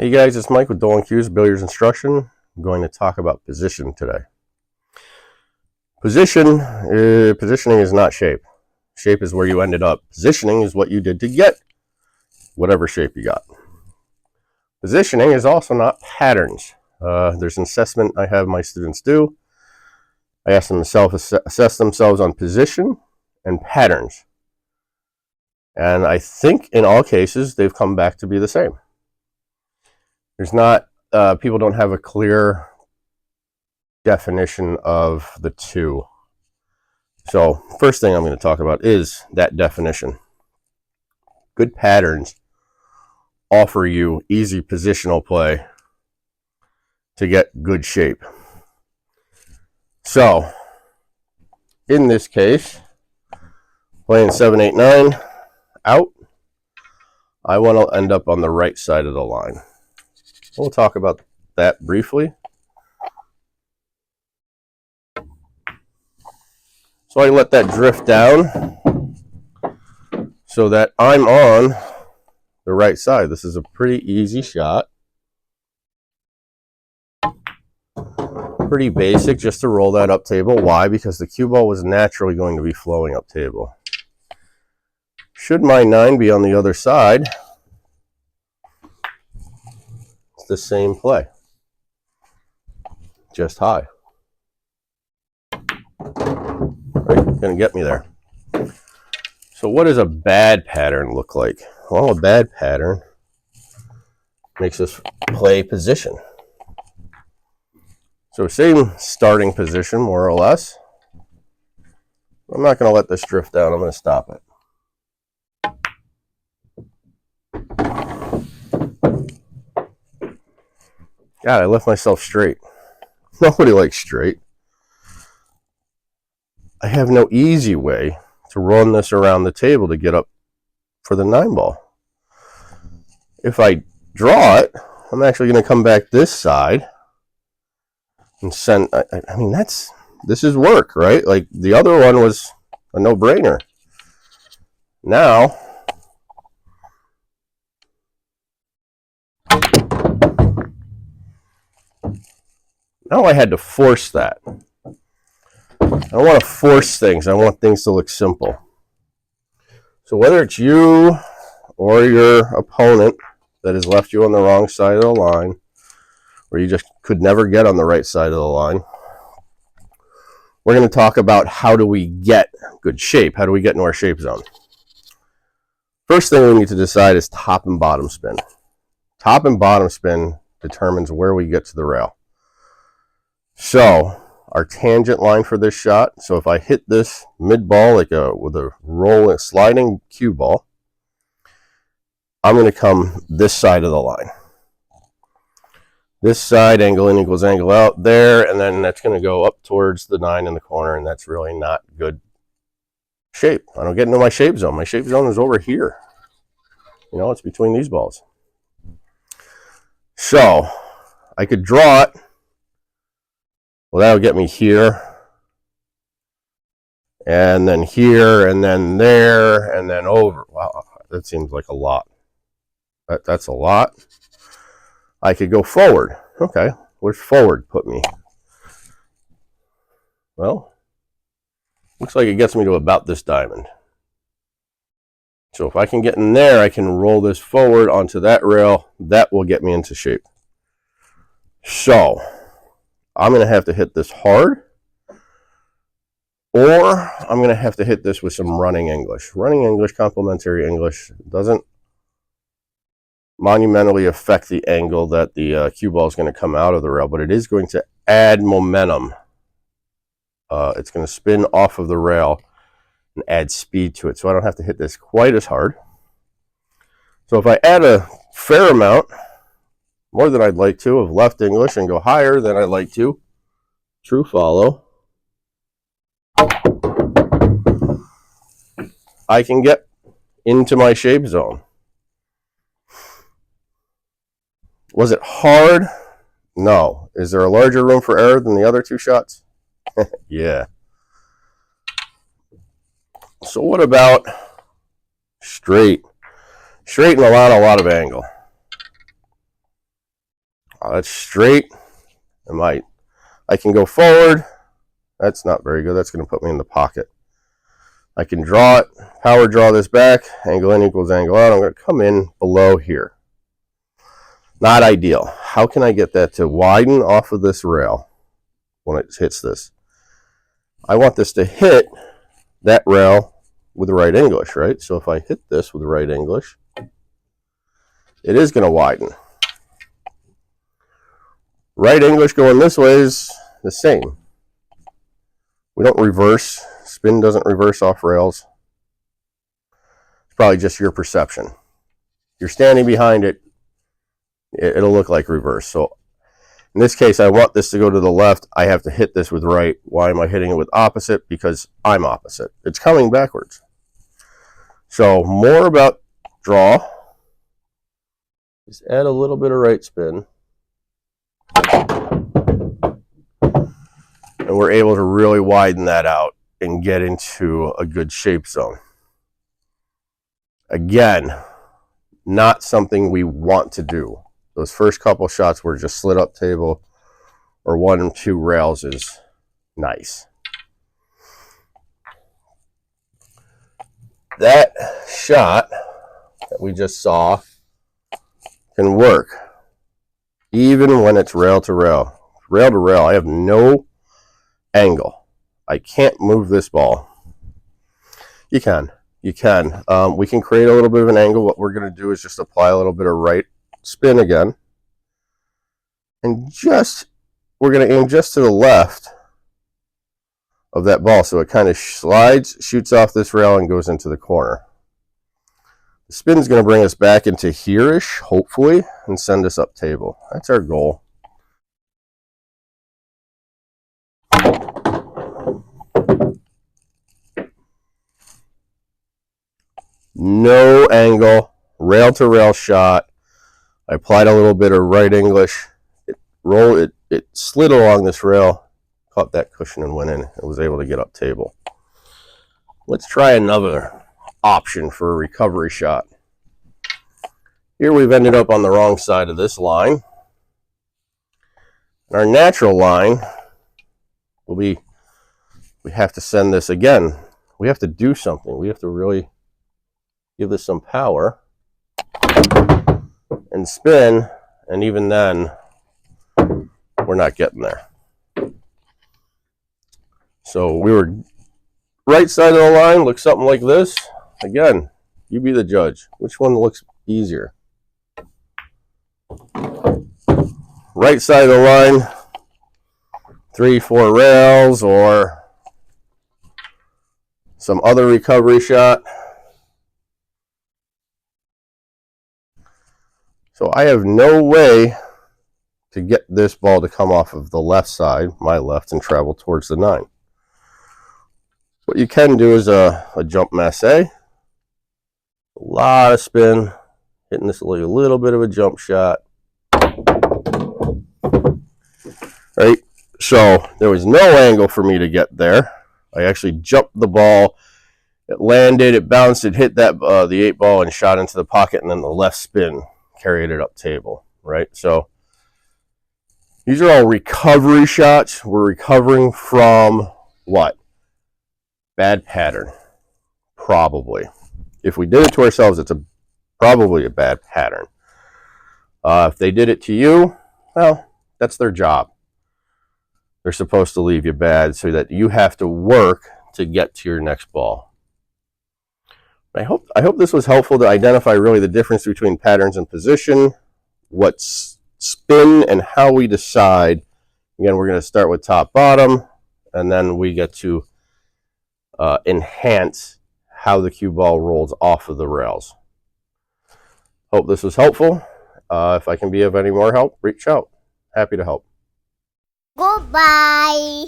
Hey guys, it's Mike with Dolan Q's Billiards Instruction. I'm going to talk about position today. Positioning is not shape. Shape is where you ended up. Positioning is what you did to get whatever shape you got. Positioning is also not patterns. There's an assessment I have my students do. I ask them to assess themselves on position and patterns. And I think in all cases, they've come back to be the same. There's not, people don't have a clear definition of the two. So first thing I'm going to talk about is that definition. Good patterns offer you easy positional play to get good shape. So in this case, playing 7, 8, 9 out, I want to end up on the right side of the line. We'll talk about that briefly. So I let that drift down so that I'm on the right side. This is a pretty easy shot. Pretty basic, just to roll that up table. Why? Because the cue ball was naturally going to be flowing up table. Should my 9 be on the other side, it's the same play, just high. Right, gonna get me there. So what does a bad pattern look like? Well, a bad pattern makes us play position. So same starting position, more or less. I'm not going to let this drift down. I'm going to stop it. God, I left myself straight. Nobody likes straight. I have no easy way to run this around the table to get up for the 9 ball. If I draw it, I'm actually going to come back this side and send. I mean, this is work, right? Like the other one was a no-brainer. Now I had to force that. I don't want to force things. I want things to look simple. So whether it's you or your opponent that has left you on the wrong side of the line, or you just could never get on the right side of the line, we're going to talk about how do we get good shape. How do we get into our shape zone? First thing we need to decide is top and bottom spin. Top and bottom spin determines where we get to the rail. So our tangent line for this shot, so if I hit this mid ball with a rolling sliding cue ball, I'm going to come this side of the line. This side, angle in equals angle out there, and then that's going to go up towards the 9 in the corner, and that's really not good shape. I don't get into my shape zone. My shape zone is over here. You know, it's between these balls. So I could draw it. Well, that'll get me here, and then here, and then there, and then over. Wow, that seems like a lot. That's a lot. I could go forward. Okay, where's forward put me? Well, looks like it gets me to about this diamond. So if I can get in there, I can roll this forward onto that rail. That will get me into shape. So I'm going to have to hit this hard, or I'm going to have to hit this with some running English. Running English, complementary English, doesn't monumentally affect the angle that the cue ball is going to come out of the rail, but it is going to add momentum. It's going to spin off of the rail and add speed to it, so I don't have to hit this quite as hard. So if I add a fair amount, more than I'd like to, of left English and go higher than I'd like to, true follow, I can get into my shape zone. Was it hard? No. Is there a larger room for error than the other two shots? Yeah. So what about straight? Straight and a lot of angle. That's straight. I can go forward. That's not very good. That's going to put me in the pocket. I can draw it, power draw this back, angle in equals angle out. I'm going to come in below here. Not ideal. How can I get that to widen off of this rail when it hits this? I want this to hit that rail with the right English, right? So if I hit this with the right English, it is going to widen. Right English going this way is the same. We don't reverse. Spin doesn't reverse off rails. It's probably just your perception. You're standing behind it, it'll look like reverse. So in this case, I want this to go to the left. I have to hit this with right. Why am I hitting it with opposite? Because I'm opposite. It's coming backwards. So more about draw. Just add a little bit of right spin. And we're able to really widen that out and get into a good shape zone. Again, not something we want to do. Those first couple shots were just slid up table or 1 and 2 rails is nice. That shot that we just saw can work even when it's rail to rail. Rail to rail, I have no angle. I can't move this ball. You can. We can create a little bit of an angle. What we're going to do is just apply a little bit of right spin again. And we're going to aim just to the left of that ball. So it kind of slides, shoots off this rail, and goes into the corner. The spin is going to bring us back into here-ish, hopefully, and send us up table. That's our goal. No angle, rail to rail shot. I applied a little bit of right English. It slid along this rail, caught that cushion and went in. It was able to get up table. Let's try another option for a recovery shot. Here we've ended up on the wrong side of this line. Our natural line will be, we have to send this again. We have to do something. We have to really give this some power and spin, and even then, we're not getting there. So we were right side of the line, looks something like this. Again, you be the judge. Which one looks easier? Right side of the line, 3, 4 rails, or some other recovery shot. So I have no way to get this ball to come off of the left side, my left, and travel towards the 9. What you can do is a jump masse. A lot of spin, hitting this like a little bit of a jump shot. Right? So there was no angle for me to get there. I actually jumped the ball. It landed, it bounced, it hit that the 8 ball and shot into the pocket, and then the left spin carried it up table, right? So these are all recovery shots. We're recovering from what? Bad pattern. Probably. If we did it to ourselves, it's probably a bad pattern. If they did it to you, well, that's their job. They're supposed to leave you bad so that you have to work to get to your next ball. I hope this was helpful to identify really the difference between patterns and position, what's spin, and how we decide. Again, we're going to start with top bottom, and then we get to enhance how the cue ball rolls off of the rails. Hope this was helpful. If I can be of any more help, reach out. Happy to help. Goodbye.